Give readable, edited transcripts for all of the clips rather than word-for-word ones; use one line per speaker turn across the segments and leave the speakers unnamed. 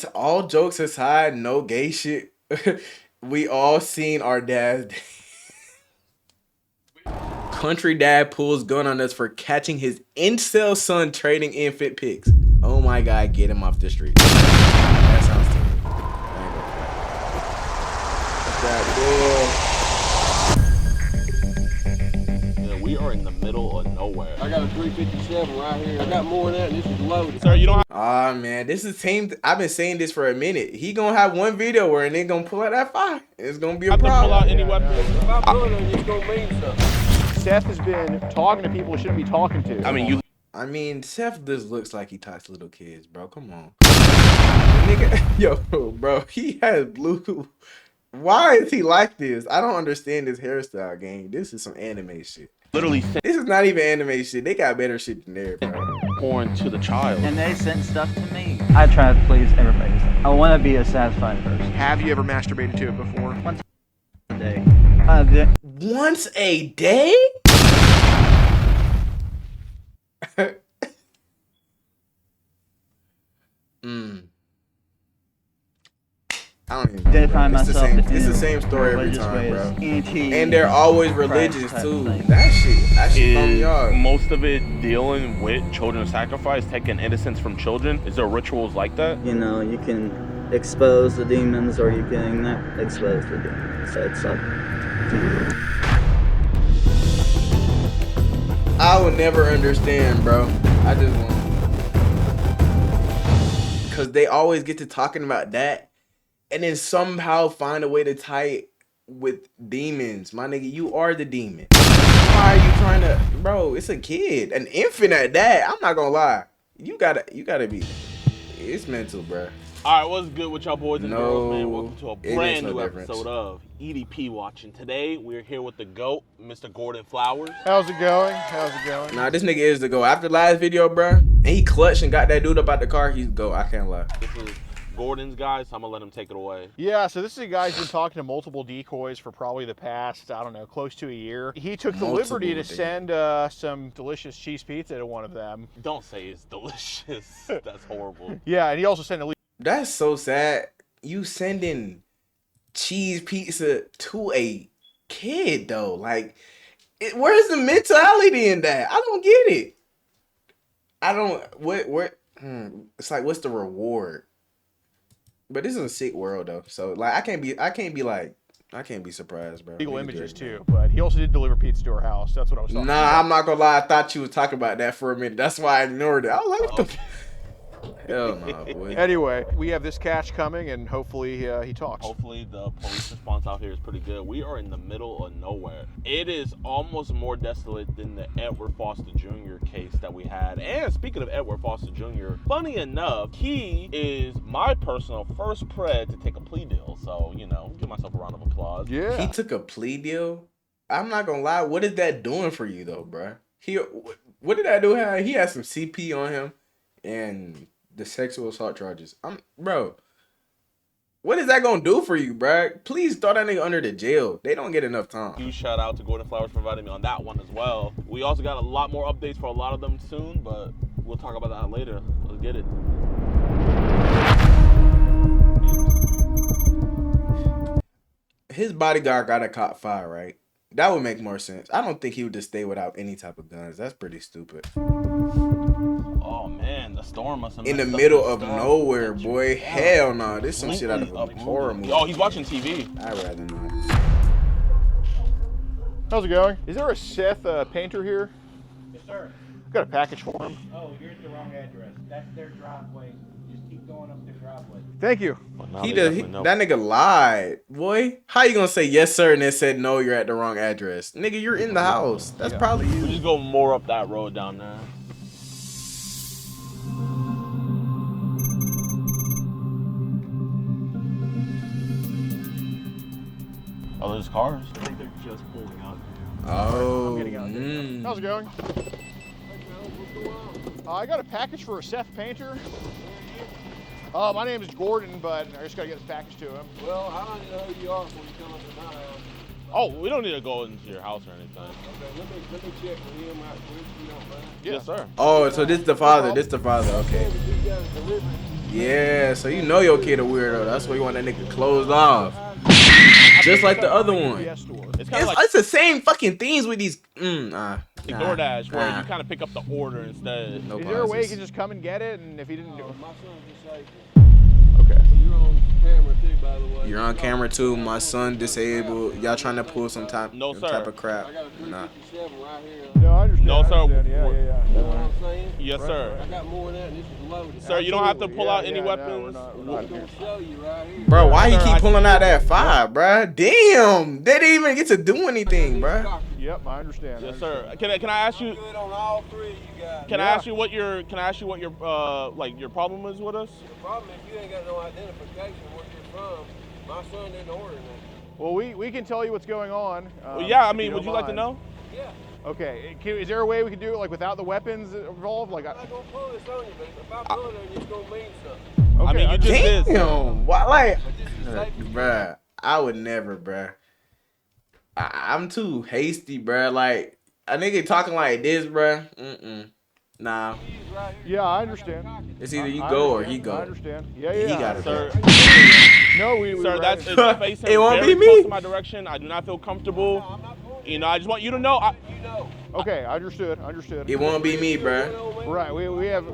What? All jokes aside, no gay shit. We all seen our dads. Country dad pulls gun on us for catching his incel son trading infant pics. Oh my god, get him off the street. That sounds terrible. What's that, boy?
Yeah, we are in the middle of nowhere.
I got a 357 right here. I got more than that, and this is loaded.
Sir, you don't have
Ah man, this is same. I've been saying this for a minute. He gonna have one video where they gonna pull out that fire. It's gonna be a
to pull out
problem.
any weapons.
If I pull it on you, it's gonna mean something.
Seth has been talking to people he shouldn't be talking to.
I mean, Seth just looks like he talks to little kids, bro. Come on. Nigga, yo, bro, he has blue. Why is he like this? I don't understand this hairstyle game. This is some anime shit.
Literally
This is not even anime shit. They got better shit than there, bro.
porn to the child.
And they sent stuff to me. I try to please everybody. I want to be a satisfied person.
Have you ever masturbated to it before?
Once a day.
Once a day? I don't even
Identify
know, bro.
myself.
It's the same story every
religious
time,
ways.
bro.
Anti-
And they're always religious
type
too.
thing.
That shit throw me
Is
off.
most of it dealing with children sacrifice, taking innocence from children? Is there rituals like that?
You know, you can expose the demons or you can not expose the demons. So it's up to you.
I will never understand, bro. I just want, cause they always get to talking about that, and then somehow find a way to tie it with demons. My nigga, you are the demon. Why are you trying to, bro? It's a kid, an infant at that. I'm not gonna lie. You gotta be. It's mental, bro.
All right, what's good with y'all boys and girls, man? Welcome to a
it
brand
makes no
new
difference.
episode of EDP Watching. Today, we're here with the GOAT, Mr. Gordon Flowers.
How's it going? How's it going?
Nah, this nigga is the go. After last video, bro, and he clutched and got that dude up out the car. He's go. I can't lie.
This is Gordon's guy, so I'm gonna let him take it away.
Yeah, so this is a guy who's been talking to multiple decoys for probably the past, I don't know, close to a year. He took the liberty to send some delicious cheese pizza to one of them.
Don't say it's delicious. That's horrible.
Yeah, and he also sent a
That's so sad. You sending cheese pizza to a kid though. Like, where's the mentality in that? I don't get it. I don't. It's like, what's the reward? But this is a sick world though. So like, I can't be surprised, bro.
legal images too, but he also did deliver pizza to our house. That's what I was talking about.
Nah, I'm not gonna lie. I thought you was talking about that for a minute. That's why I ignored it. I was like, what the. Hell no, boy.
Anyway, we have this catch coming, and hopefully he talks.
Hopefully the police response out here is pretty good. We are in the middle of nowhere. It is almost more desolate than the Edward Foster Jr. case that we had. And speaking of Edward Foster Jr., funny enough, he is my personal first pred to take a plea deal. So, you know, give myself a round of applause.
Yeah.
He took a plea deal. I'm not gonna lie. What is that doing for you though, bro? What did that do? He had some CP on him and the sexual assault charges. Bro, what is that gonna do for you, bro? Please throw that nigga under the jail. They don't get enough time.
Huge shout out to Gordon Flowers for inviting me on that one as well. We also got a lot more updates for a lot of them soon, but we'll talk about that later. Let's get it.
His bodyguard got a cop fire, right? That would make more sense. I don't think he would just stay without any type of guns. That's pretty stupid.
Oh man, the storm must have
In the
messed up
middle
his
of
stuff.
nowhere, boy. Hell no. This is some shit out of a horror movie.
Oh, he's watching TV.
I'd rather not.
How's it going? Is there a Seth painter here?
Yes, sir.
Got a package for him.
Oh, you're at the wrong address. That's their driveway. Just keep going up their driveway.
Thank you.
Well, now
He
they
does.
definitely know.
That nigga lied, boy. How you gonna say yes, sir, and then said no, you're at the wrong address, nigga? You're in the house. That's probably
We
you.
just go more up that road down there. Oh, there's cars.
I think they're just pulling out.
Oh.
Getting out there.
mm.
How's it going? I got a package for a Seth painter. My name is Gordon, but I just got to get this package to him.
Well, how do you know who you are before you come up to my house?
Oh, we don't need to go into your house or anything.
Okay, let me check with him out there, if you don't mind.
Yeah.
Yes, sir.
Oh, so this the father. This the father. Okay.
If you guys deliver,
Yeah, so you know your kid a weirdo. That's why you want that nigga closed off. Just like the other one.
It's kind of like
It's the same fucking things with these.
DoorDash, where you kind of pick up the order instead.
No
Is there a way he
pauses.
can just come and get it? And if he didn't do it,
My son's disabled.
okay.
You're on camera too, by the way.
You're on camera too. My son disabled. Y'all trying to pull some type,
No,
some
sir.
type of crap?
I got a
Nah.
357 right here.
No, I understand.
No,
I
sir.
understand. Yeah.
You know what I'm saying?
Yes, sir.
I got more than that, and this is loaded.
Sir, you don't have to pull out any
No,
weapons.
we're
I'm
not
gonna show you right here.
Bro, why he
Sir,
keep
I
pulling
see
out that 5, bro? Damn, they didn't even get to do anything, bro.
Yep, I understand.
Yes, sir. Can I ask you?
Good on all three of you guys.
Can I ask you what your like your problem is with us?
The problem is you ain't got no identification of where you're from. My son didn't order that.
Well, we can tell you what's going on.
Well, yeah, I
if
mean,
don't
would you like to
mind.
know?
Yeah.
Okay, is there a way we can do it like without the weapons involved? Like,
I'm not gonna pull this on you, but if I pull it on you, it's gonna mean something.
I mean, you just did.
Damn, why, like,
But this is safety.
bruh, I would never, bruh. I'm too hasty, bruh. Like, a nigga talking like this, bruh. Nah,
yeah, I understand.
it's either you
I
go or
understand.
he go.
I understand. Yeah.
He gotta
Sir,
No, we
sir,
right.
that's it's facing
It won't
very
be me.
close to my direction. I do not feel comfortable. You know, I just want you to know.
You know.
Okay, understood. Understood.
It won't be me, bruh.
Right, we have.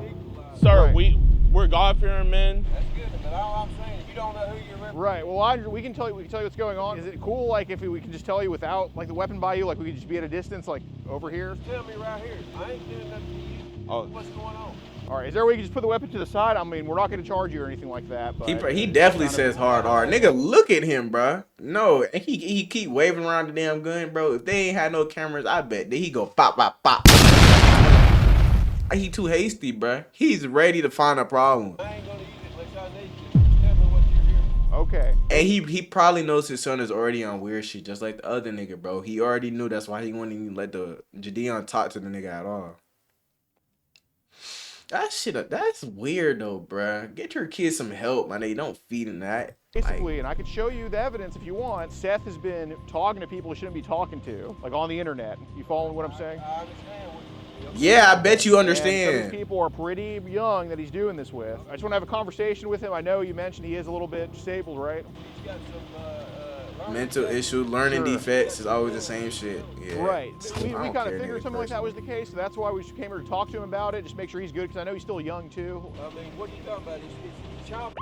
Sir,
Right.
we're God-fearing men.
That's good, but all I'm saying is you don't know who you're representing.
Right. Well, we can tell you what's going on. Is it cool, like, if we can just tell you without, like, the weapon by you, like, we could just be at a distance, like, over here?
Tell me right here. I ain't doing nothing to you.
Oh.
What's going on?
All right. Is there a way you can just put the weapon to the side? I mean, we're not going to charge you or anything like that. But
He definitely says hard R. Nigga, look at him, bruh. No, and he keep waving around the damn gun, bro. If they ain't had no cameras, I bet that he go pop, pop, pop. He too hasty, bruh. He's ready to find a problem.
I ain't gonna use it unless I need to. Just tell me what you're here.
Okay.
And he probably knows his son is already on weird shit, just like the other nigga, bro. He already knew. That's why he wouldn't even let the Jidon talk to the nigga at all. That shit, that's weird though, bruh. Get your kids some help, man. They don't feed him that.
Basically, and I could show you the evidence if you want. Seth has been talking to people he shouldn't be talking to, like on the internet. You following what I'm saying?
I understand what
Yeah, I bet you
And some of
understand.
these people are pretty young that he's doing this with. I just want to have a conversation with him. I know you mentioned he is a little bit disabled, right?
he's got some
Mental issue, learning
Sure.
defects is always the same shit. Yeah.
Right. We
I don't
kind of
care,
figured
nigga,
something like that was the
personally.
case, so that's why we came here to talk to him about it, just make sure he's good, because I know he's still young too.
I mean, what are you talking about? It's child.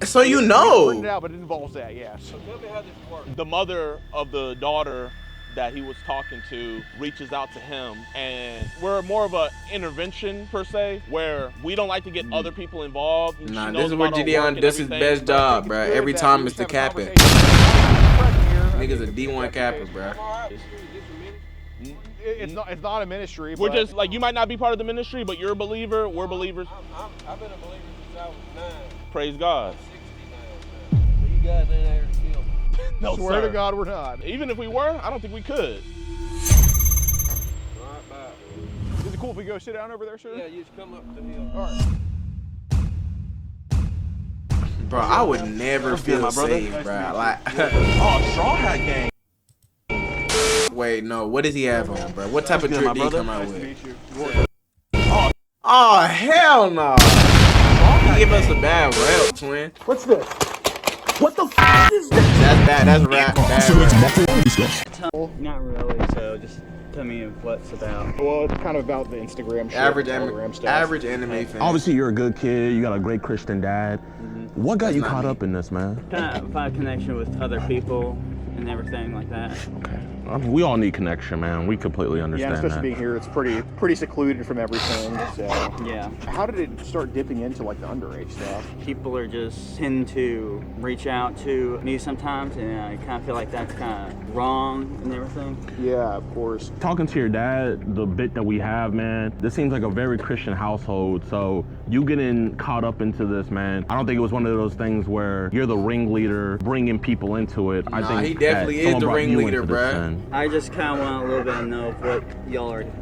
So you
We printed it
know.
out, but it involves that, yes.
So tell me how this works.
The mother of the daughter that he was talking to reaches out to him, and we're more of a intervention per se, where we don't like to get other people involved. She
Nah,
knows
this is where
about our work
Gideon
and
does his
everything.
best job,
It's
bruh.
good
Every
that
time
we
it's
just
the
have a
capping.
conversation.
Niggas a
I think
D1
that's
capper,
the case.
bruh.
I'm all right with you. Is this a minute?
It's not a ministry.
We're
but
just like, you might not be part of the ministry, but you're a believer. We're believers.
I've been a believer since I was 9.
Praise God.
69 now. So you guys ain't there to kill me.
No,
swear
sir.
to God, we're not.
Even if we were, I don't think we could.
All right, bye.
Is it cool if we go sit down over there, sir?
Yeah, you just come up the hill.
All right.
Bro, I would never
good,
feel
my brother?
safe,
Nice
bruh.
to
Like,
Oh, Straw Hat Gang.
wait, no. What does he have on, bro? What type of
good,
drip
my
did he
brother.
come out
Nice to
with?
meet you.
Oh, hell no. You give us a bad rep, twin.
What's this? What the f is this?
That's bad. That's rap. Bad rap.
Not really, so just tell me what's about.
Well, it's kind of about the Instagram shit,
Average,
Instagram stuff.
average anime fan.
Obviously, you're a good kid. You got a great Christian dad. What got you
not
caught
me.
up in this, man?
Kind of find a connection with other people and everything like that.
Okay. We all need connection, man. We completely
Yeah,
understand
especially
that.
being here, it's pretty secluded from everything. So,
Yeah.
how did it start dipping into like the underage stuff?
People are just tend to reach out to me sometimes, and I kind of feel like that's kind of wrong and everything.
Yeah, of course.
Talking to your dad, the bit that we have, man, this seems like a very Christian household. So you getting caught up into this, man, I don't think it was one of those things where you're the ringleader bringing people into it. I
Nah,
think
he definitely
that
is
someone
the
brought you
ringleader,
into this
bruh.
sin.
I just kind of want a little bit of know of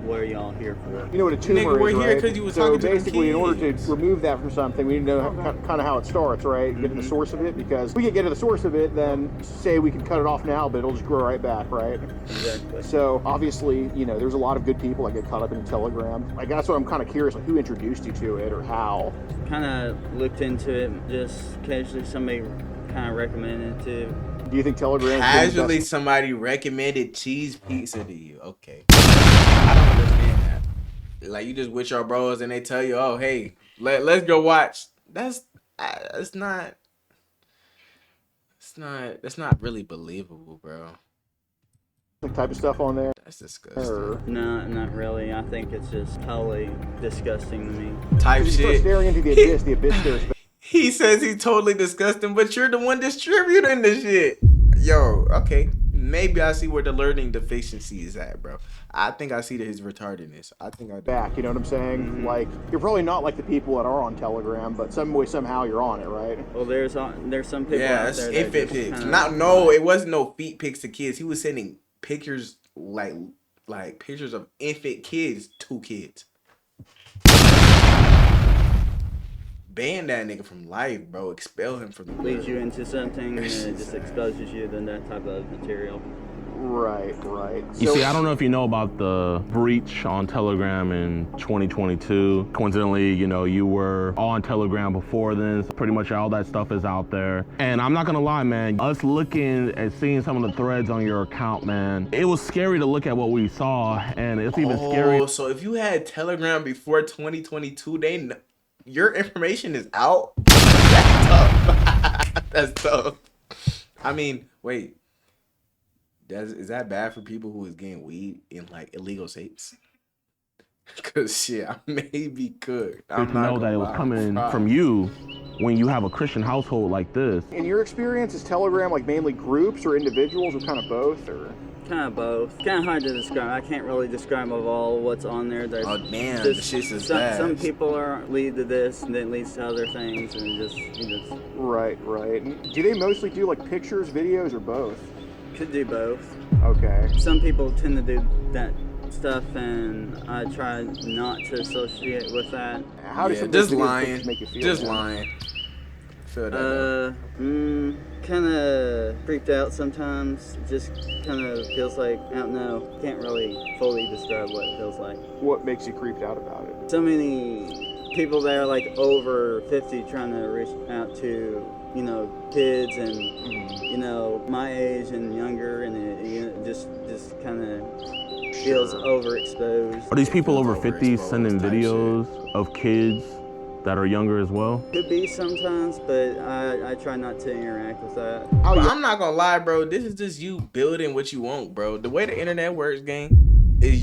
what are y'all here for.
You know what a tumor
Nigga, we're
is,
here
right?
'cause you was
so
talking to them
basically, in order to
kids.
remove that from something, we need to know kind of how it starts, right? Get to the source of it, because if we can get to the source of it, then say we can cut it off now, but it'll just grow right back, right?
Exactly.
So obviously, you know, there's a lot of good people that get caught up in Telegram. Like, that's what I'm kind of curious, like, who introduced you to it or how?
Kind of looked into it, just occasionally somebody kind of recommended it to.
Do you think Telegram?
Casually, somebody recommended cheese pizza to you. Okay, I don't understand that. Like, you just with your bros and they tell you, "Oh, hey, let's go watch." That's not. That's not really believable, bro.
Type of stuff on there?
That's disgusting.
No, not really. I think it's just totally disgusting to me.
Type
You start
shit.
staring into the abyss stares back.
He says he's totally disgusting, but you're the one distributing the shit. Yo, okay. Maybe I see where the learning deficiency is at, bro. I think I see his retardedness. I think I do.
Back, you know what I'm saying?
Mm-hmm.
Like, you're probably not like the people that are on Telegram, but some way, somehow you're on it, right?
Well, there's some people
Yeah,
out
that's
there.
infant
that just
pics.
kinda-
No, it wasn't no feet pics to kids. He was sending pictures like pictures of infant kids to kids. Ban that nigga from life, bro. Expel him from the
leads
world.
you into something and it just exposes you to that type of material.
Right.
You see, I don't know if you know about the breach on Telegram in 2022. Coincidentally, you know, you were on Telegram before then. So pretty much all that stuff is out there. And I'm not gonna lie, man, us looking and seeing some of the threads on your account, man, it was scary to look at what we saw. And it's even scary.
So if you had Telegram before 2022, your information is out? That's tough. That's tough. I mean, wait. Is that bad for people who is getting weed in like illegal states? Cause shit, I maybe could.
To know that it was coming from you when you have a Christian household like this.
In your experience, is Telegram like mainly groups or individuals or kind of both, or?
Kind of both. Kind of hard to describe. I can't really describe of all what's on there. There's
Oh damn, the shit's just bad.
some people lead to this, and then leads to other things, and just
Right. And do they mostly do like pictures, videos, or both?
could do both.
Okay.
Some people tend to do that stuff, and I try not to associate with that.
How does
just lying?
Make you feel?
Just
man?
lying. Feel that.
Kind of creeped out sometimes. Just kind of feels like, I don't know, can't really fully describe what it feels like.
What makes you creeped out about it?
So many people that are like over 50 trying to reach out to, you know, kids and, you know, my age and younger, and it just kind of feels overexposed.
Are these people over 50 sending videos of kids that are younger as well?
Could be sometimes, but I try not to interact with that.
But I'm not gonna lie, bro. This is just you building what you want, bro. The way the internet works, gang, is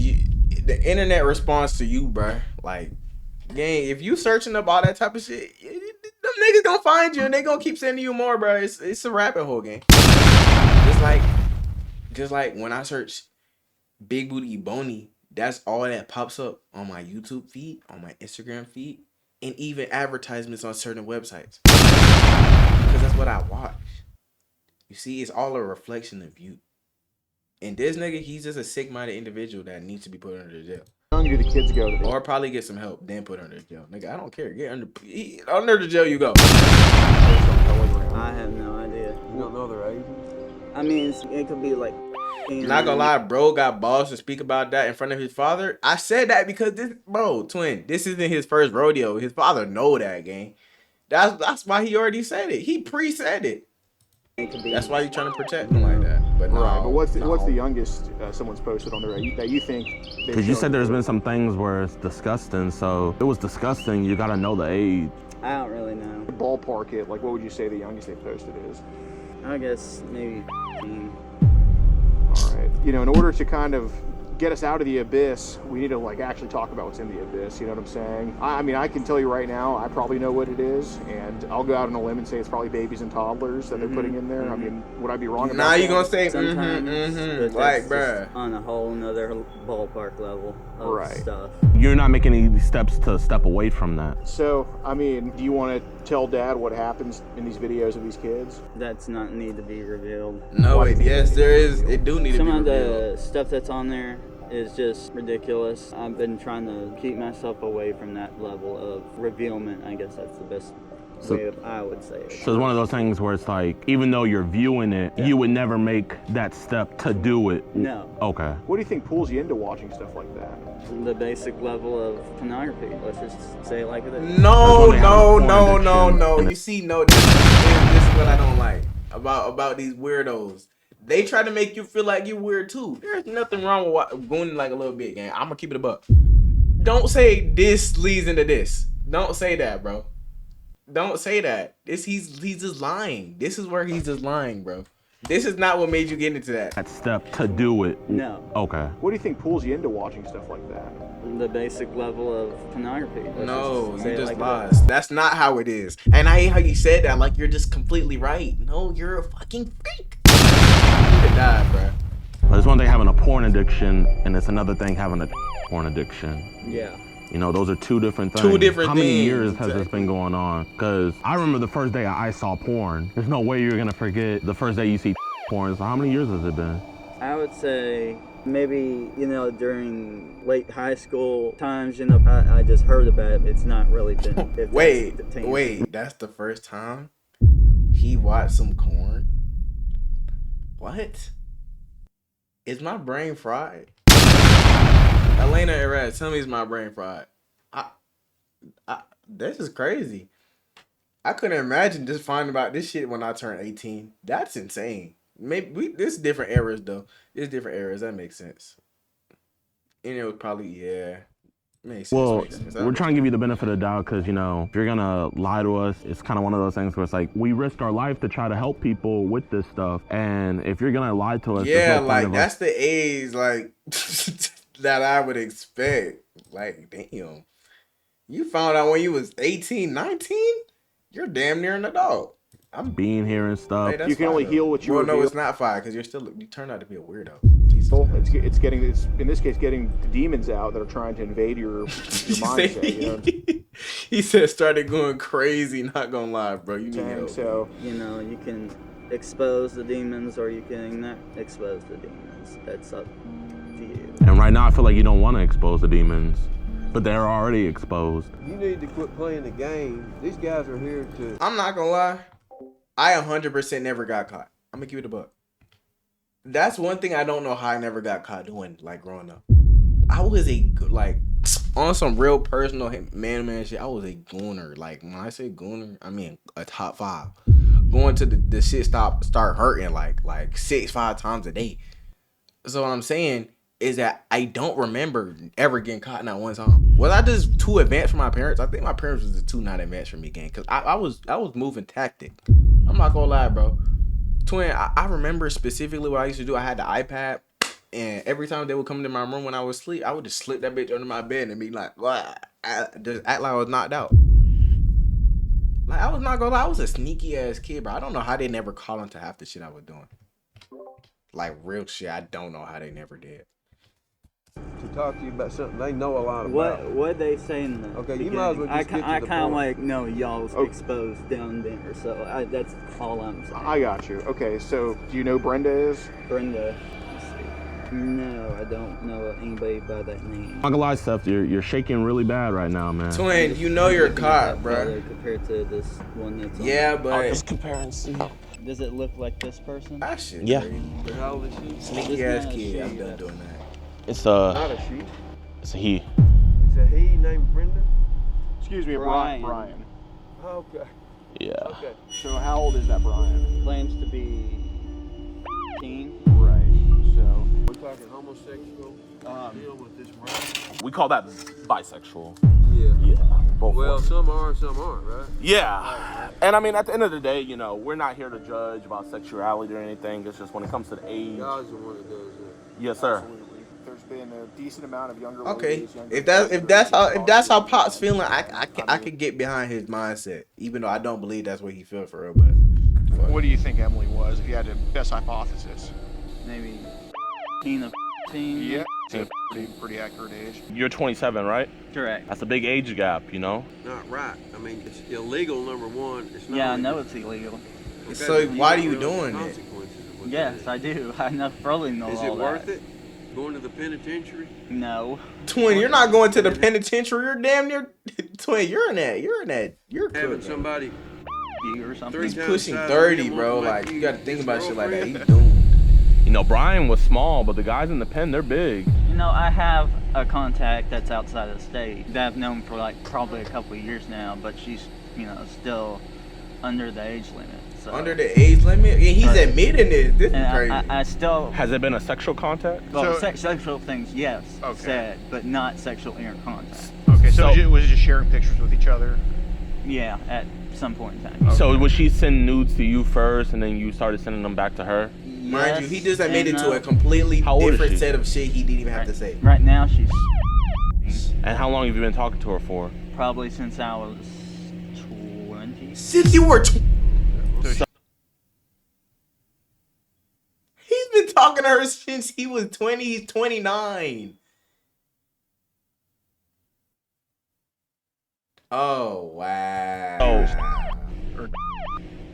the internet responds to you, bro. Like, gang, if you searching up all that type of shit, them niggas gonna find you and they gonna keep sending you more, bro. It's a rabbit hole, gang. Just like when I search Big Booty Boney, that's all that pops up on my YouTube feed, on my Instagram feed, and even advertisements on certain websites. Because that's what I watch. You see, it's all a reflection of you. And this nigga, he's just a sick-minded individual that needs to be put under jail.
How long do the kids go to?
Or probably get some help, then put under jail. Nigga, I don't care. Get under the jail you go.
I have no idea.
You don't know their age?
I mean, it could be like...
Not gonna lie, bro got balls to speak about that in front of his father. I said that because this isn't his first rodeo. His father know that, gang. That's why he already said it. He pre-said it. That's why you trying to protect him like that. But no,
Right, but what's the youngest someone's posted on there that you think?
Because you said there's been some things where it's disgusting. So if it was disgusting, you gotta know the age.
I don't really know.
Ballpark it. Like, what would you say the youngest they posted is?
I guess maybe...
All right. You know, in order to kind of get us out of the abyss, we need to like actually talk about what's in the abyss. You know what I'm saying? I mean, I can tell you right now, I probably know what it is, and I'll go out on a limb and say it's probably babies and toddlers that they're putting in there. I mean, would I be wrong about
Now
that?
you gonna say
Sometimes, but
like,
that's
bruh.
just on a whole nother ballpark level of stuff.
You're not making any steps to step away from that.
So, I mean, do you want to tell Dad what happens in these videos of these kids?
That's not need to be revealed.
No, yes, there is. It do need to be
Some of
revealed.
the stuff that's on there is just ridiculous. I've been trying to keep myself away from that level of revealment. I guess that's the best way I would say it.
So it's one of those things where it's like, even though you're viewing it, you would never make that step to do it.
No.
Okay.
What do you think pulls you into watching stuff like that?
The basic level of pornography. Let's just say it like it is.
No. You see, no, this is what I don't like about these weirdos. They try to make you feel like you're weird too. There's nothing wrong with going like a little bit, gang. I'm gonna keep it a buck. Don't say this leads into this. Don't say that, bro. Don't say that. He's just lying. This is where he's just lying, bro. This is not what made you get into that.
That step to do it.
No.
Okay.
What do you think pulls you into watching stuff like that?
The basic level of pornography.
No, you
say it
just
like
lied.
that.
That's not how it is. And I hate how you said that like you're just completely right. No, you're a fucking freak. You need to die, bro.
But it's one thing having a porn addiction, and it's another thing having a porn addiction.
Yeah.
You know, those are two different things.
Two different
How many
things,
years has this
exactly.
been going on? Because I remember the first day I saw porn. There's no way you're going to forget the first day you see porn. So how many years has it been?
I would say maybe, during late high school times, I just heard about it. It's not really been.
Wait, that's the first time he watched some corn? What? Is my brain fried? Elena Erad, tell me is my brain fried? This is crazy. I couldn't imagine just finding about this shit when I turned 18. That's insane. Maybe this is different eras though. It's different eras. That makes sense. And it was probably makes sense.
Well,
makes sense.
we're trying to give you the benefit of the doubt because, if you're going to lie to us, it's kind of one of those things where it's like, we risk our life to try to help people with this stuff. And if you're going to lie to us,
yeah,
no
like that's the age like that I would expect. Like, damn. You found out when you was 18, 19? You're damn near an adult. I'm
being here and stuff.
Hey,
You can only heal what you
Well, no,
reveal.
it's not fire because you turned out to be a weirdo. Jesus Christ.
It's in this case getting the demons out that are trying to invade your mindset. You know?
He said started going crazy, not gonna lie, bro. You need help.
So
You can expose the demons or you can not expose the demons. That's up to you.
And right now, I feel like you don't want to expose the demons, but they're already exposed.
You need to quit playing the game. These guys are here to.
I'm not gonna lie. I 100% never got caught. I'm gonna give it a buck. That's one thing I don't know how I never got caught doing, like growing up. I was on some real personal man shit. I was a gooner. Like when I say gooner, I mean a top 5. Going to the shit start hurting like 5 times a day. So what I'm saying is that I don't remember ever getting caught not one time. Was I just too advanced for my parents? I think my parents was too not advanced for me, gang. Cause I was moving tactic. I'm not gonna lie, bro. Twin, I remember specifically what I used to do. I had the iPad, and every time they would come into my room when I was asleep, I would just slip that bitch under my bed and be like, just act like I was knocked out. Like, I was not gonna lie, I was a sneaky ass kid, bro. I don't know how they never caught on to half the shit I was doing. Like, real shit, I don't know how they never did.
To talk to you about something they know a lot about.
What they say in the
Okay, you
beginning.
might as well just get to
I
the
kind of
point.
know y'all's exposed down there, so that's all I'm saying.
I got you. Okay, so do you know Brenda is?
Brenda, let's see. No, I don't know anybody by that name.
I'm not gonna lie, Steph, you're shaking really bad right now, man.
Twin, you know you're caught, bro.
Compared to this one that's on.
Yeah, but
Just compare and see.
Does it look like this person?
that shit
Yeah.
crazy.
How old is she?
Sneaky
It's
ass
not a
kid,
she,
I'm done
that's-
doing that.
It's
Not a she.
it's a he.
It's a he named Brenda.
Excuse me,
Brian.
Brian.
Okay.
Yeah.
Okay.
So how old is that Brian?
Claims to be 15.
Right. So
We're talking homosexual deal with this Brian.
We call that bisexual.
Yeah.
Yeah. Both
Well,
ways.
some are, some aren't, right?
Yeah. And I mean, at the end of the day, we're not here to judge about sexuality or anything. It's just when it comes to the age.
God's the one that does it.
Yes, sir.
absolutely, there's been a decent amount of younger
Okay,
ladies. Younger
if
guys
that's how
talk to,
Pop's feeling, I
mean,
can get behind his mindset, even though I don't believe that's what he feel for real. But
what do you think Emily was, if you had to best hypothesis?
Maybe 15 of 15.
Yeah, it's a pretty accurate age.
You're 27, right?
Correct.
That's a big age gap, you know?
Not right. I mean, it's illegal, number one. It's not
Yeah, I
only-
know it's illegal.
Okay,
So
but
why
don't
are you
realize the
doing it?
consequences of what
Yes,
that
I do. I know, probably know
is. Is
all
it worth
that.
it? Going to the penitentiary?
No.
Twin, you're not going to the penitentiary. You're damn near Twin. You're
Having
cooked,
somebody
You or something.
Three
He's
times
pushing
size of
30,
him
bro.
wants to make
Like,
you
you got to think
his
about shit like that.
girlfriend?
He's doomed.
You know, Brian was small, but the guys in the pen, they're big.
You know, I have a contact that's outside of the state that I've known for like probably a couple of years now, but she's, you know, still under the age limit. So.
Under the age limit, and he's
Right.
admitting this. This is
And
crazy.
I still.
Has it been a sexual contact?
Well,
So-
sexual things, yes,
Okay.
said, but not sexual inner contact.
Okay, so,
So-
was it just sharing pictures with each other?
Yeah, at some point in time.
So would she send nudes to you first, and then you started sending them back to her?
Mind you, he just
Yes
admitted
and
to
no.
a completely
How old is
different
she?
set of shit he didn't even have to say.
Right now, she's
And how long have you been talking to her for?
probably since I was 20.
Since you were.
So
He's been talking to her since he was 20. He's 29. Oh, wow.
Oh.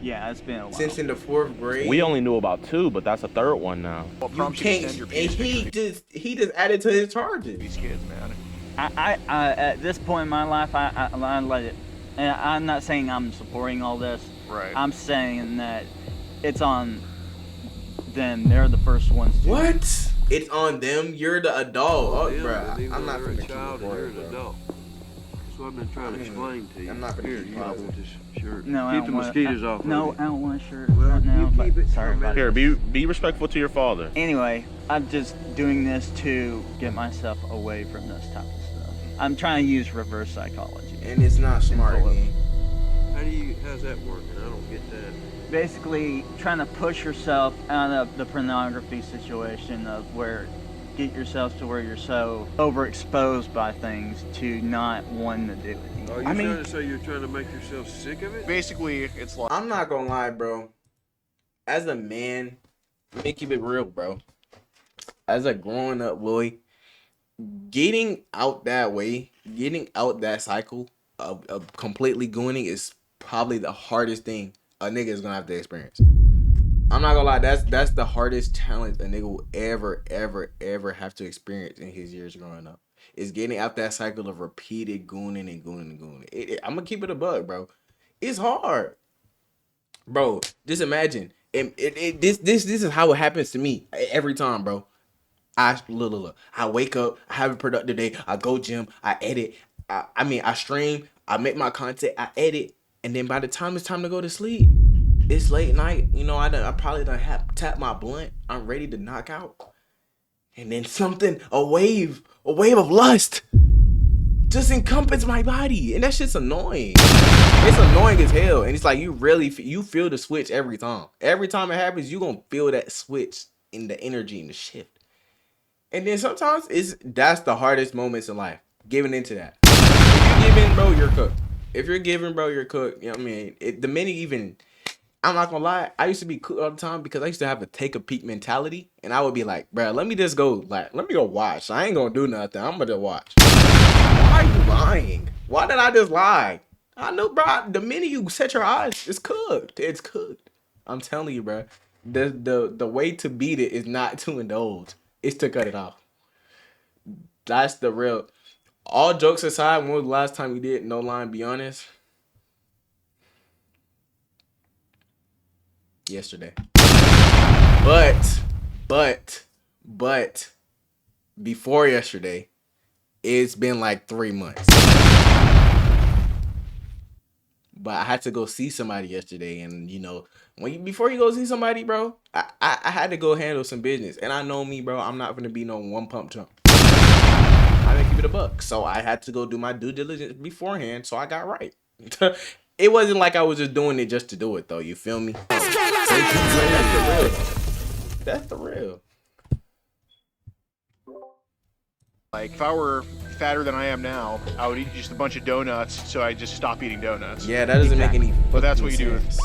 Yeah, it's been a while.
Since in the 4th grade.
We only knew about 2, but that's a third one now.
what
You
prompts you to
can't.
send your
And
penis pictures
he just added to his
to
charges.
these kids, man?
I at this point in my life, I let it. And I'm not saying I'm supporting all this.
Right.
I'm saying that it's on them. They're the first ones to.
What? It's on them. You're the adult. Oh,
Yeah,
bruh.
and even
I'm not
though
gonna
you're a
keep
child and you're
recording,
an
bro.
adult. That's what I've been trying to explain to you.
I'm not gonna
Here,
keep
you don't
pausing.
want this shirt.
No, I
Keep
don't
the
want.
mosquitoes off.
No,
of
I
you.
don't want a shirt
Well,
right now.
you
But
keep it.
sorry about
Here,
it.
be respectful to your father.
Anyway, I'm just doing this to get myself away from this type of stuff. I'm trying to use reverse psychology.
And it's not smart,
Simple.
man.
How's that working? I don't get that.
Basically, trying to push yourself out of the pornography situation of where get yourself to where you're so overexposed by things to not wanting to do it.
Are you
I mean-
trying to say you're trying to make yourself sick of it?
Basically, it's like
I'm not gonna lie, bro. As a man, let me keep it real, bro. As a growing up boy, getting out that way, getting out that cycle of completely gooning is probably the hardest thing a nigga is gonna have to experience. I'm not gonna lie, that's the hardest challenge a nigga will ever have to experience in his years growing up. Is getting out that cycle of repeated gooning and gooning and gooning. I'm gonna keep it a bug, bro. It's hard, bro. Just imagine. This is how it happens to me every time, bro. Look. I wake up, I have a productive day, I go gym, I edit, I stream, I make my content, I edit, and then by the time it's time to go to sleep, it's late night. You know, I probably done tap my blunt. I'm ready to knock out, and then a wave of lust, just encompass my body, and that shit's annoying. It's annoying as hell, and it's like you feel the switch every time. Every time it happens, you gonna feel that switch in the energy and the shift. And then sometimes that's the hardest moments in life, giving into that. If you're giving, bro, you're cooked. If you're giving, bro, you're cooked. You know what I mean? The minute even, I'm not gonna lie, I used to be cooked all the time because I used to have a take a peek mentality, and I would be like, bro, let me go watch. I ain't gonna do nothing. I'm gonna watch. Why are you lying? Why did I just lie? I know, bro. The minute you set your eyes, it's cooked. It's cooked. I'm telling you, bro. The way to beat it is not to indulge. It's to cut it off. That's the real. All jokes aside, when was the last time you did no line? Be honest. Yesterday. But before yesterday, it's been like 3 months. But I had to go see somebody yesterday, and you know, before you go see somebody, bro, I had to go handle some business. And I know me, bro, I'm not gonna be no one pump chump. I'm gonna keep it a buck. So I had to go do my due diligence beforehand, so I got right. It wasn't like I was just doing it just to do it, though. You feel me? That's the real. That's the real.
Like, if I were fatter than I am now, I would eat just a bunch of donuts, so I just stop eating donuts.
Yeah, that doesn't make any.
But that's what you do.
sense.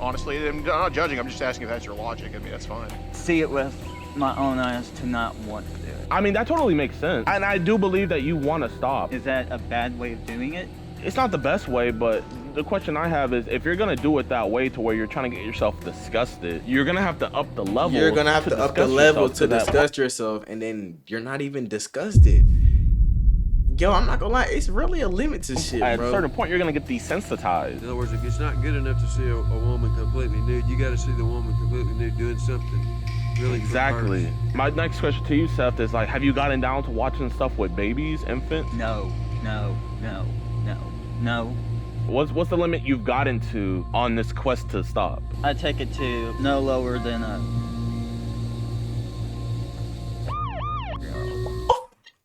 Honestly, I'm not judging. I'm just asking if that's your logic. I mean, that's fine.
See it with my own eyes to not want to do it.
I mean, that totally makes sense. And I do believe that you want to stop.
Is that a bad way of doing it?
It's not the best way, but the question I have is if you're going to do it that way to where you're trying to get yourself disgusted, you're going to have to up the level.
You're gonna have to up the level to disgust yourself, and then you're not even disgusted. Yo, I'm not gonna lie, it's really a limit to shit,
At
bro.
a certain point, you're going to get desensitized.
In other words, if it's not good enough to see a woman completely nude, you got to see the woman completely nude doing something really.
Exactly. My next question to you, Seth, is like, have you gotten down to watching stuff with babies, infants?
No.
What's the limit you've gotten to on this quest to stop?
I take it to no lower than a.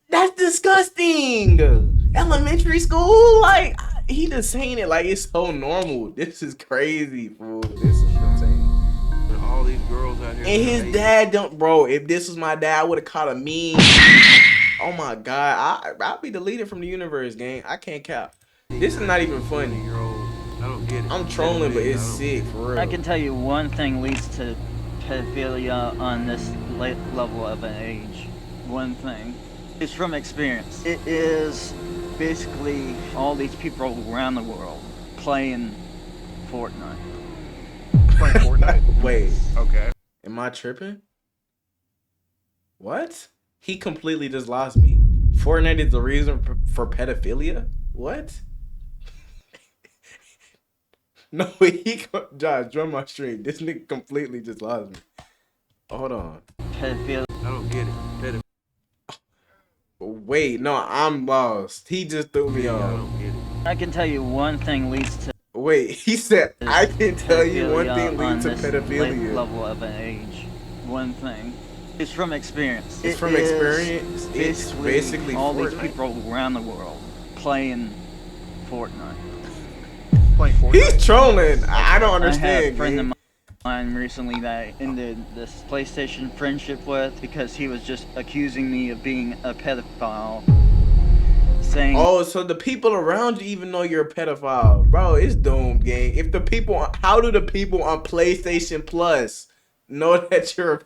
That's disgusting. Elementary school, like he just saying it like it's so normal. This is crazy, fool. This is insane.
All these girls out here.
And his dad don't, bro. If this was my dad, I would have caught a meme. Oh my god, I'll be deleted from the universe, gang. I can't cap. This is not even funny.
I don't get it.
I'm trolling, but it's sick for real.
I can tell you one thing leads to pedophilia on this late level of an age. One thing. It's from experience. It is basically all these people around the world playing Fortnite.
Playing Fortnite.
Wait,
Okay.
am I tripping? What? He completely just lost me. Fortnite is the reason for pedophilia? What? No, Josh, join my stream. This nigga completely just lost me. Hold on.
Pedophilia.
I don't get it.
Wait, no, I'm lost. He just threw me
I
off.
don't get it.
I can tell you one thing leads to
Wait, he said, I can tell you one thing
on
leads to
this late
pedophilia.
level of an age. One thing. It's from experience.
It's
It
from
is
experience. It's basically
all
Fortnite.
these people around the world playing Fortnite.
Playing Fortnite.
He's trolling. I don't
I had
understand.
a friend
gang.
of mine recently that I ended this PlayStation friendship with because he was just accusing me of being a pedophile. Saying,
Oh, so the people around you even know you're a pedophile, bro. It's doomed, gang. If the people, how do the people on PlayStation Plus know that you're?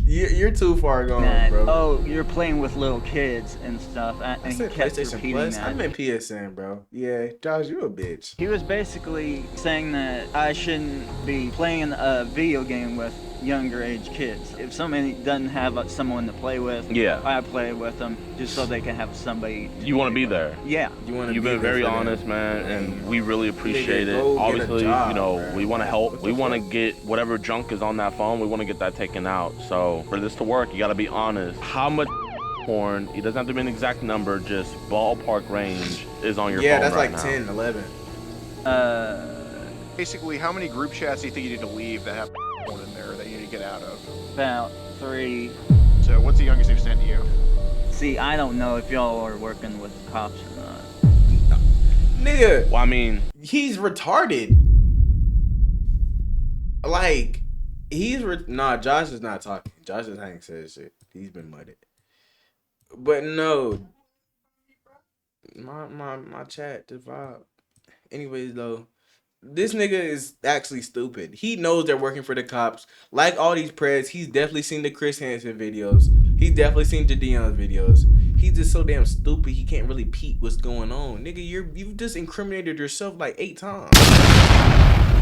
You're too far gone,
that,
bro.
oh, you're playing with little kids and stuff.
I
And he
said
kept
PlayStation
repeating
Plus.
that.
I meant PSN, bro. Yeah, Josh, you a bitch.
He was basically saying that I shouldn't be playing a video game with younger age kids. If somebody doesn't have someone to play with,
Yeah.
I play with them just so they can have somebody.
You want to be there.
Yeah.
You want to?
You've been very honest, man, and we really appreciate it.
go get a
Obviously,
job,
you know,
man.
we want to help.
What
We
the
want to
fuck?
get whatever junk is on that phone. We want to get that taken out. So for this to work, you got to be honest. How much porn? It doesn't have to be an exact number. Just ballpark range is on your
Yeah,
phone
that's
right
like
now.
10, 11.
Basically, how many group chats do you think you need to leave that have porn in there that you need to get out of?
About 3.
So, what's the youngest they've sent you?
See, I don't know if y'all are working with cops or not.
Nigga,
Well, I mean,
he's retarded. Like, nah, Josh is not talking. Josh is ain't said shit. He's been mudded. But no. My chat just vibe. Anyways though, this nigga is actually stupid. He knows they're working for the cops. Like all these preds, he's definitely seen the Chris Hansen videos. He's definitely seen Jidon's videos. He's just so damn stupid he can't really peep what's going on. Nigga, you've just incriminated yourself like 8 times.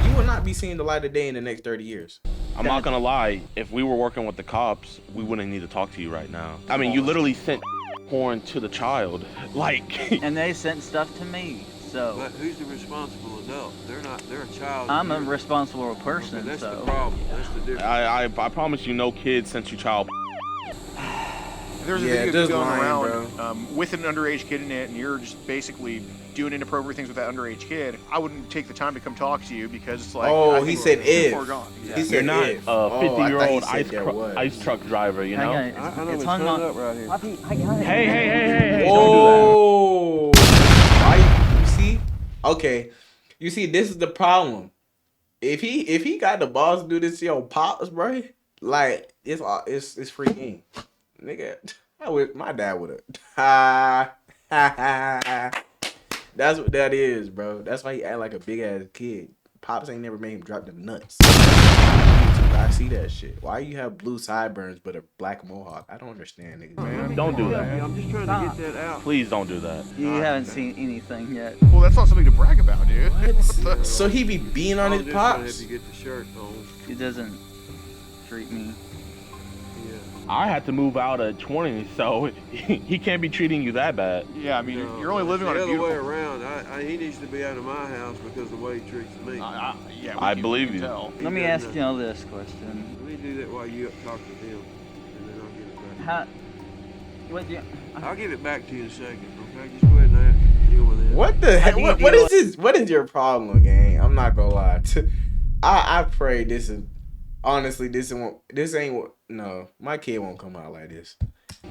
You will not be seeing the light of day in the next 30 years.
I'm not gonna lie. If we were working with the cops, we wouldn't need to talk to you right now. I mean, you literally sent porn to the child. Like,
And they sent stuff to me. So
But who's the responsible adult? They're not. They're a child.
I'm a
You're-
responsible
Okay,
person.
that's the
So
problem. That's the difference.
I promise you, no kid sent you child.
There's a
Yeah,
video
just
going
lying,
around with an underage kid in it, and you're just basically doing inappropriate things with that underage kid. I wouldn't take the time to come talk to you because it's like.
Oh,
I
he
think
said
we're too
if.
far gone.
He
You're
said
not
if.
a
Oh, I thought he
50-year-old
said there was.
ice truck driver, you know?
hang on,
I know
it's
it's
hung
hung
on.
up right here.
Poppy, I got it.
Hey,
Whoa! You see? Okay. You see, this is the problem. If he got the balls to do this to your pops, bro, like it's free game. nigga, my dad would have. Ha ha ha. That's what that is, bro. That's why he act like a big ass kid. Pops ain't never made him drop them nuts. I see that shit. Why you have blue sideburns but a black mohawk? I don't understand, nigga.
Man,
Don't do that.
I'm just trying to get that out.
Please don't do that.
You haven't seen anything yet.
Well, that's not something to brag about, dude.
What? So he be being on
I'm
his
just gonna have
pops?
to get the shirt on.
He doesn't treat me.
Yeah.
I had to move out at 20, so he can't be treating you that bad.
Yeah, I mean,
No,
you're only living
it's
on a
the other way
beautiful.
around. He needs to be out of my house because of the way he treats me.
Yeah,
I
we
believe
can
you.
tell.
Let me
doesn't
ask
know.
y'all this question.
Let me do that while you talk to them, and then I'll get it back.
How? What do you?
I'll give it back to you in a second, okay? Just go ahead and deal with it.
What the heck?
do you
What
deal
is this? What is your problem, gang? I'm not gonna lie. I pray this is honestly this ain't what. No, my kid won't come out like this.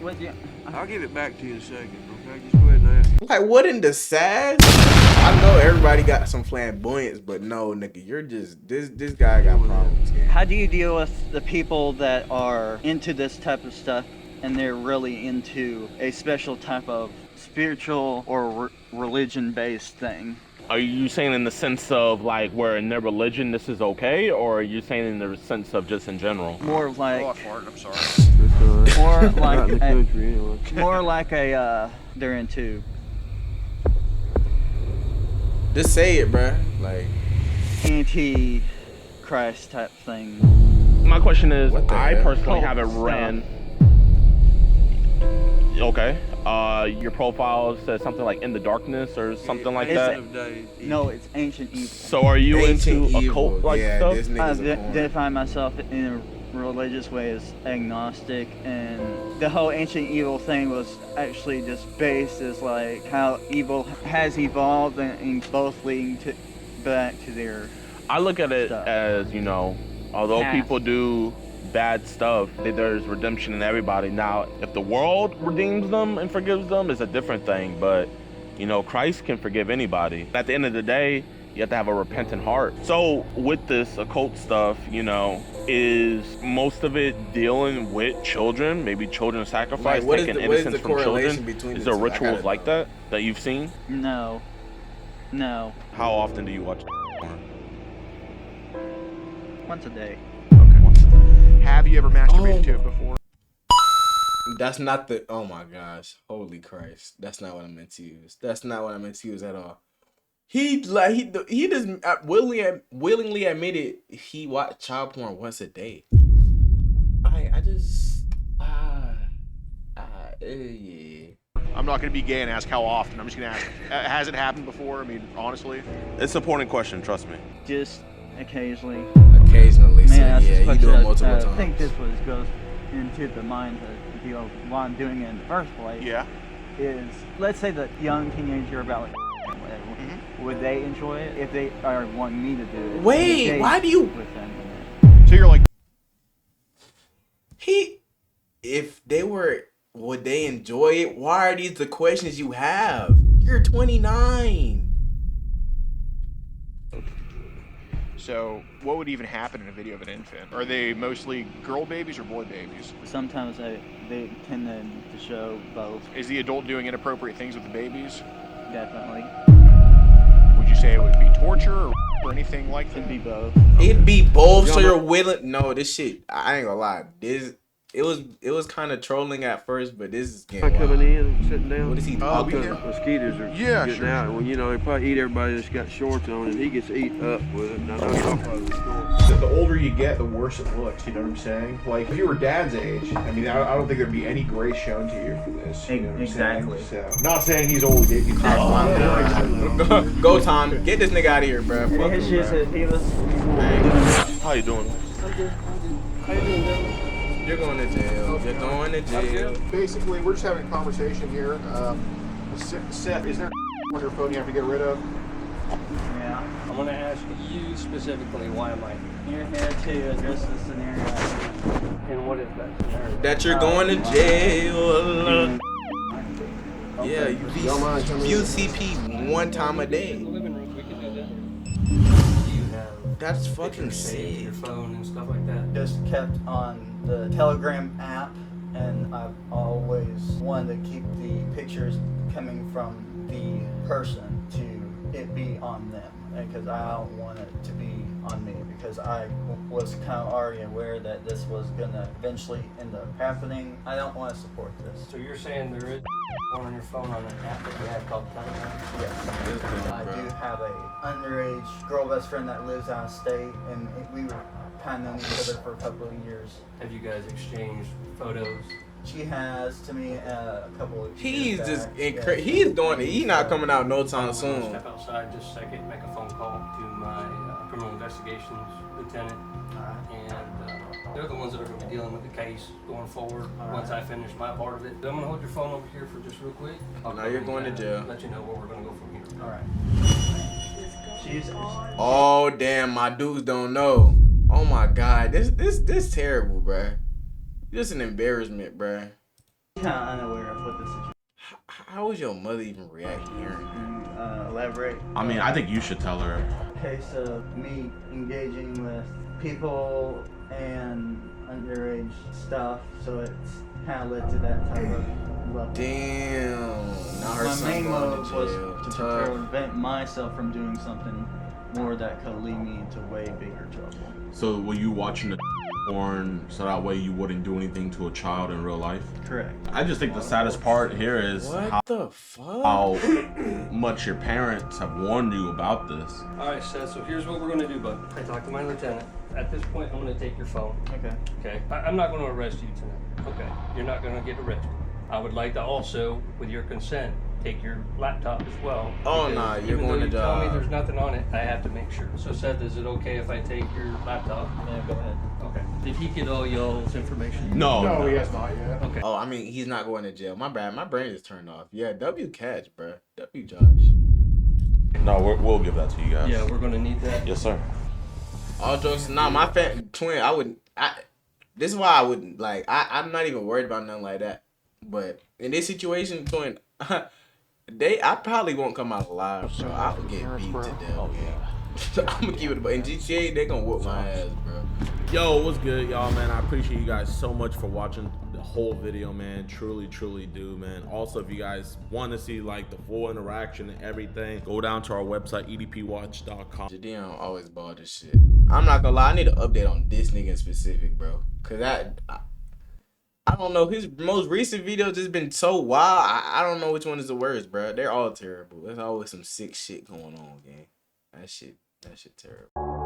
What do you?
I'll give it back to you in a second, okay? Just go ahead and ask.
Like what in the sass? I know everybody got some flamboyance, but no, nigga, you're just this guy got problems, gang.
How do you deal with the people that are into this type of stuff and they're really into a special type of spiritual or religion-based thing?
Are you saying in the sense of like where in their religion this is okay, or are you saying in the sense of just in general?
More
Oh,
like,
I farted. I'm sorry.
That's all right.
more
Not
like,
in the country anyway.
more like a they're into
Just say it, bruh. Like
anti-Christ type thing.
My question is,
What the
I
hell?
personally
Cult
haven't
stuff.
ran. Okay. Your profile says something like "in the darkness" or something like
Is
that.
it-
Of days.
No, it's ancient evil.
So are you
ancient
into
evil.
occult like
Yeah,
stuff?
this
I
nigga's a corn.
define myself in a religious way as agnostic, and the whole ancient evil thing was actually just based as like how evil has evolved and both leading to back to their.
I look at it
Stuff.
as, although
Path.
people do bad stuff, there's redemption in everybody. Now, if the world redeems them and forgives them, is a different thing. But, Christ can forgive anybody. At the end of the day, you have to have a repentant heart. So with this occult stuff, is most of it dealing with children, maybe children sacrifice,
Like, what is
taking
the- what is
innocence
the
from
correlation
children?
between
Is
the
there
two? I
rituals
gotta
like
know.
that you've seen?
No. No.
How often do you watch porn?
Once a day.
Have you ever masturbated
Oh.
to it before?
That's not the. Oh my gosh! Holy Christ! That's not what I meant to use. That's not what I meant to use at all. He just willingly admitted he watched child porn once a day. I just yeah.
I'm not going to be gay and ask how often. I'm just going to ask, has it happened before? I mean, honestly.
It's an important question, trust me.
Just occasionally.
Occasionally, so
Man, that's
yeah,
just
you
what
do it multiple
I
times.
think this goes into the mind of the deal why I'm doing it in the first place.
Yeah.
Is let's say the young teenager about like whatever, would they enjoy it if they are wanting me to do it?
Wait,
Engage
why do you-
with them in it?
So you're like,
If they were, would they enjoy it? Why are these the questions you have? You're 29.
so what would even happen in a video of an infant? Are they mostly girl babies or boy babies?
Sometimes they tend to show both.
Is the adult doing inappropriate things with the babies?
Definitely,
Would you say it would be torture or anything like that?
could be both.
It'd be both, so
Y'all
you're willing. No, this shit. I ain't gonna lie. It was kind of trolling at first, but this is
Am I
getting
coming
wild.
in and sitting down?
What is he
we
talking
Because
can-
about?
mosquitoes are
Yeah,
getting
sure.
out. Well, they probably eat everybody that's got shorts on, and he gets eat up with it. And I know y'all probably
The older you get, the worse it looks. You know what I'm saying? Like if you were Dad's age, I mean, I don't think there'd be any grace shown to you for this. You know what I'm
Exactly.
saying? So, not saying he's old. He's
Go, Tom. Get this nigga out of here, bro. Fuck
It's
him,
just
bro.
that he was
How you doing?
You're going to jail. You're going to jail.
Basically, we're just having a conversation here. Seth, is there on your phone you have to get rid of?
yeah.
I'm gonna ask you specifically, why am I here?
You're here to address the scenario.
And what is that scenario?
That you're going to jail.
Okay.
Yeah, you view CP one time a day.
In the living room, we can do that. Do you have
That's fucking
pictures saved to
sick.
your phone and stuff like that?
Just kept on the Telegram app and I've always wanted to keep the pictures coming from the person to it be on them, because I don't want it to be on me, because I was kind of already aware that this was gonna eventually end up happening. I don't want to support this.
So you're saying there is one on your phone on an app that you have called Telegram?
Yes. I do have a underage girl best friend that lives out of state, and we were kind of known each other for a couple of years.
Have you guys exchanged photos?
She has to me a couple of
He's
years
just
back.
incredible. He's doing it. He's not coming out no time
I'm gonna
soon.
step outside just a second, make a phone call to my criminal investigations lieutenant, and they're the ones that are going to be dealing with the case going forward. Once I finish my part of it, I'm going to hold your phone over here for just real quick.
Now you're going to jail.
Let you know where we're going to go from here.
All right. She's
Oh damn, my dudes don't know. Oh my god, this terrible, bruh. Just an embarrassment, bruh.
kind of unaware of what the situation.
How would your mother even react hearing that?
Elaborate.
I mean, I think you should tell her.
Case of me engaging with people and underage stuff, so it's kind of led to that type of level.
Damn. Now her
My
son
main
going
motive
to
was
jail.
to
Tough.
prevent myself from doing something more that could lead me into way bigger trouble.
So were you watching the porn so that way you wouldn't do anything to a child in real life?
Correct.
I just think the saddest part here is
What the fuck?
how much your parents have warned you about this.
All right, Seth, so here's what we're going to do, bud. I talked to my lieutenant. At this point, I'm going to take your phone.
Okay.
Okay? I'm not going to arrest you tonight. Okay? You're not going to get arrested. I would like to also, with your consent, take your laptop as well.
Oh,
because
nah, you're
even
going
though
to
you tell me
jail.
there's nothing on it, I have to make sure. So, Seth, is it okay if I take your laptop?
Yeah, go ahead.
Okay. Did he get all y'all's information?
No, he has not yet.
Okay.
Oh, I mean, he's not going to jail. My bad. My brain is turned off. Yeah, W catch, bruh. W Josh.
No, we'll give that to you guys.
Yeah, we're going to need that.
Yes, sir.
All jokes, nah, my twin, I wouldn't, this is why I wouldn't, like, I'm not even worried about nothing like that. But in this situation, twin, I probably won't come out alive, so I would get beat to death.
Oh, yeah.
I'm gonna keep it, but in GTA, they gonna whoop my ass, bro.
Yo, what's good, y'all, man? I appreciate you guys so much for watching the whole video, man. Truly do, man. Also, if you guys want to see like the full interaction and everything, go down to our website, edpwatch.com.
Jidon always ball this shit. I'm not gonna lie, I need an update on this nigga in specific, bro. Cause I don't know, his most recent videos just been so wild. I don't know which one is the worst, bro. They're all terrible. There's always some sick shit going on, gang. That shit terrible.